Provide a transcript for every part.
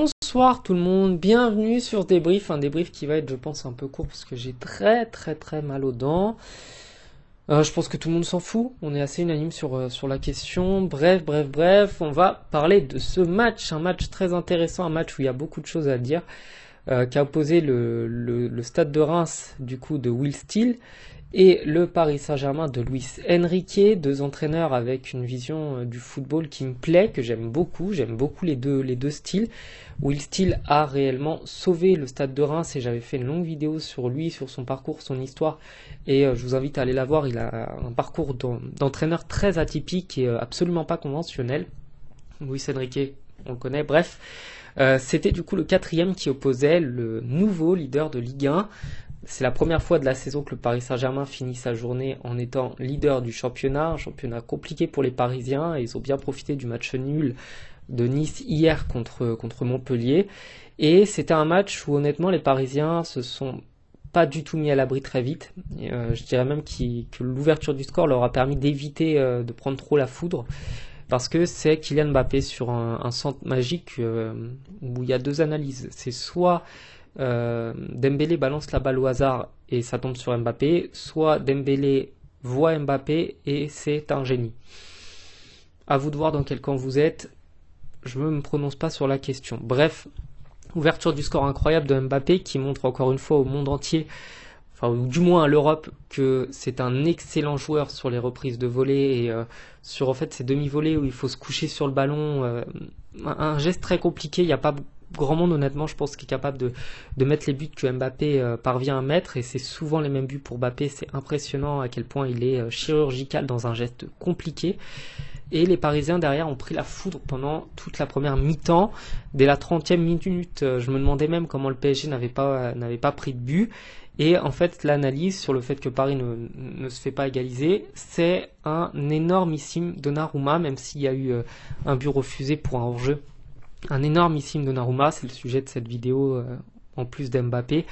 Bonsoir tout le monde, bienvenue sur Débrief, un débrief qui va être je pense un peu court parce que j'ai très mal aux dents. Je pense que tout le monde s'en fout, on est assez unanime sur la question. Bref, on va parler de ce match, un match très intéressant, un match où il y a beaucoup de choses à dire, qui a opposé le Stade de Reims du coup de Will Steele et le Paris Saint-Germain de Luis Enrique, deux entraîneurs avec une vision du football qui me plaît, que j'aime beaucoup les deux styles. Will Steele a réellement sauvé le Stade de Reims et j'avais fait une longue vidéo sur lui, sur son parcours, son histoire, et je vous invite à aller la voir. Il a un parcours d'entraîneur très atypique et absolument pas conventionnel. Luis Enrique, on le connaît, bref. C'était du coup le quatrième qui opposait le nouveau leader de Ligue 1. C'est la première fois de la saison que le Paris Saint-Germain finit sa journée en étant leader du championnat, un championnat compliqué pour les Parisiens, et ils ont bien profité du match nul de Nice hier contre Montpellier. Et c'était un match où honnêtement les Parisiens se sont pas du tout mis à l'abri très vite. Je dirais même que l'ouverture du score leur a permis d'éviter de prendre trop la foudre. Parce que c'est Kylian Mbappé sur un centre magique où il y a deux analyses. C'est soit Dembélé balance la balle au hasard et ça tombe sur Mbappé, soit Dembélé voit Mbappé et c'est un génie. À vous de voir dans quel camp vous êtes. Je ne me prononce pas sur la question. Bref, ouverture du score incroyable de Mbappé qui montre encore une fois au monde entier, enfin ou du moins à l'Europe, que c'est un excellent joueur sur les reprises de volée et sur en fait ces demi-volées où il faut se coucher sur le ballon. Un geste très compliqué, il n'y a pas grand monde honnêtement je pense qui est capable de mettre les buts que Mbappé parvient à mettre, et c'est souvent les mêmes buts pour Mbappé. C'est impressionnant à quel point il est chirurgical dans un geste compliqué. Et les Parisiens derrière ont pris la foudre pendant toute la première mi-temps. Dès la 30e minute, je me demandais même comment le PSG n'avait pas pris de but. Et en fait, l'analyse sur le fait que Paris ne se fait pas égaliser, c'est un énormissime Donnarumma, même s'il y a eu un but refusé pour un hors-jeu. Un énormissime Donnarumma, c'est le sujet de cette vidéo en plus d'Mbappé.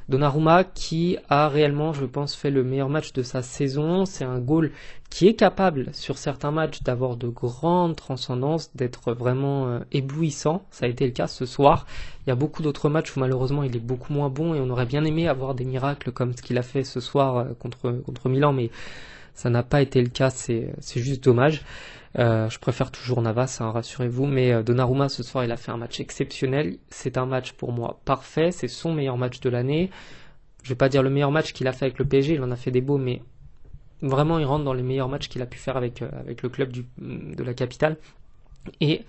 Donnarumma qui a réellement, je pense, fait le meilleur match de sa saison. C'est un goal qui est capable, sur certains matchs, d'avoir de grandes transcendances, d'être vraiment éblouissant. Ça a été le cas ce soir. Il y a beaucoup d'autres matchs où malheureusement il est beaucoup moins bon et on aurait bien aimé avoir des miracles comme ce qu'il a fait ce soir contre Milan, mais ça n'a pas été le cas, c'est juste dommage. Je préfère toujours Navas, hein, rassurez-vous, mais Donnarumma ce soir il a fait un match exceptionnel. C'est un match pour moi parfait, c'est son meilleur match de l'année. Je vais pas dire le meilleur match qu'il a fait avec le PSG, il en a fait des beaux, mais vraiment il rentre dans les meilleurs matchs qu'il a pu faire avec le club de la capitale. Et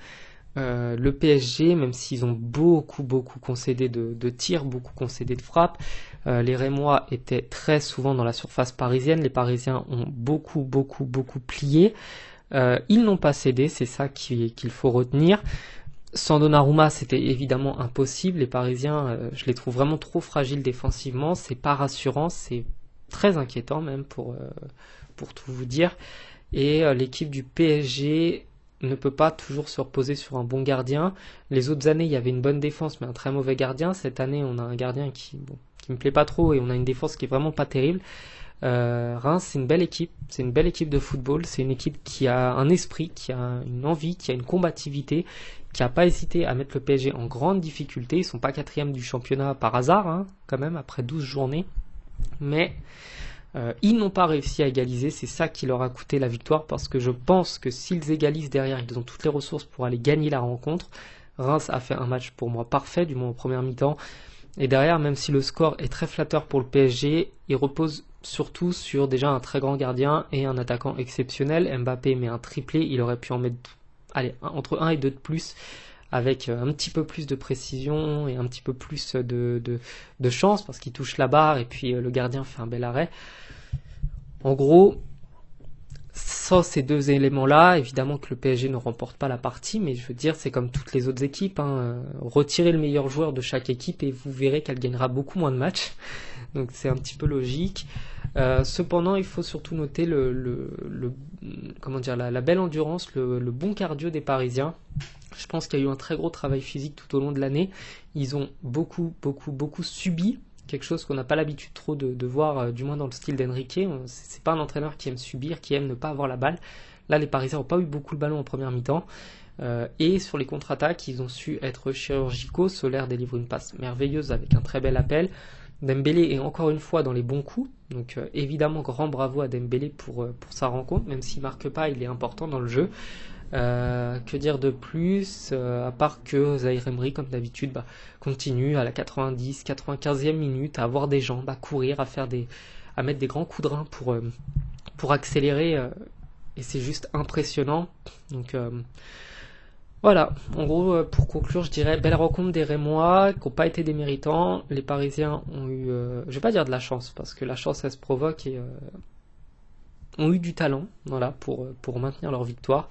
le PSG, même s'ils ont beaucoup concédé de tirs, beaucoup concédé de frappes, les Rémois étaient très souvent dans la surface parisienne, les Parisiens ont beaucoup plié. Ils n'ont pas cédé, c'est ça qu'il faut retenir. Sans Donnarumma, c'était évidemment impossible. Les Parisiens, je les trouve vraiment trop fragiles défensivement. C'est pas rassurant, c'est très inquiétant même pour tout vous dire. Et l'équipe du PSG ne peut pas toujours se reposer sur un bon gardien. Les autres années, il y avait une bonne défense, mais un très mauvais gardien. Cette année, on a un gardien qui me plaît pas trop et on a une défense qui est vraiment pas terrible. Reims, c'est une belle équipe de football, c'est une équipe qui a un esprit, qui a une envie, qui a une combativité, qui a pas hésité à mettre le PSG en grande difficulté. Ils sont pas quatrième du championnat par hasard, hein, quand même, après 12 journées, mais ils n'ont pas réussi à égaliser. C'est ça qui leur a coûté la victoire, parce que je pense que s'ils égalisent derrière, ils ont toutes les ressources pour aller gagner la rencontre. Reims a fait un match pour moi parfait, du moins en première mi-temps, et derrière, même si le score est très flatteur pour le PSG, il repose surtout sur déjà un très grand gardien et un attaquant exceptionnel. Mbappé met un triplé, il aurait pu en mettre entre 1 et 2 de plus, avec un petit peu plus de précision et un petit peu plus de chance, parce qu'il touche la barre et puis le gardien fait un bel arrêt. En gros, sans ces deux éléments-là, évidemment que le PSG ne remporte pas la partie, mais je veux dire, c'est comme toutes les autres équipes, hein. Retirez le meilleur joueur de chaque équipe et vous verrez qu'elle gagnera beaucoup moins de matchs. Donc c'est un petit peu logique. Cependant, il faut surtout noter la belle endurance, le bon cardio des Parisiens. Je pense qu'il y a eu un très gros travail physique tout au long de l'année. Ils ont beaucoup subi, quelque chose qu'on n'a pas l'habitude trop de voir, du moins dans le style d'Enrique. C'est pas un entraîneur qui aime subir, qui aime ne pas avoir la balle. Là, les Parisiens n'ont pas eu beaucoup le ballon en première mi-temps. Et sur les contre-attaques, ils ont su être chirurgicaux. Solaire délivre une passe merveilleuse avec un très bel appel. Dembélé est encore une fois dans les bons coups, donc évidemment grand bravo à Dembélé pour sa rencontre, même s'il marque pas, il est important dans le jeu. Que dire de plus, à part que Zaïre Emery, comme d'habitude, continue à la 90, 95e minute à avoir des jambes, à courir, à mettre des grands coups de rein pour accélérer, et c'est juste impressionnant. Donc voilà, en gros, pour conclure, je dirais belle rencontre des Rémois qui n'ont pas été des méritants. Les Parisiens ont eu, je vais pas dire de la chance, parce que la chance, elle se provoque, et ont eu du talent, voilà, pour maintenir leur victoire.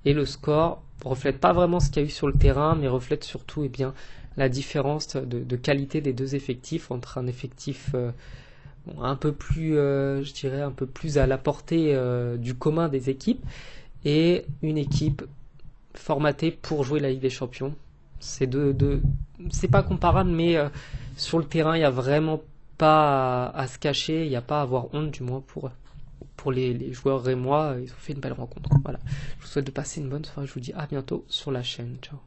Et le score reflète pas vraiment ce qu'il y a eu sur le terrain, mais reflète surtout, eh bien, la différence de qualité des deux effectifs, entre un effectif un peu plus, je dirais, un peu plus à la portée du commun des équipes, et une équipe formatée pour jouer la Ligue des Champions. C'est c'est pas comparable, mais sur le terrain, il n'y a vraiment pas à se cacher, il n'y a pas à avoir honte, du moins pour les joueurs rémois. Ils ont fait une belle rencontre. Voilà. Je vous souhaite de passer une bonne soirée. Je vous dis à bientôt sur la chaîne. Ciao.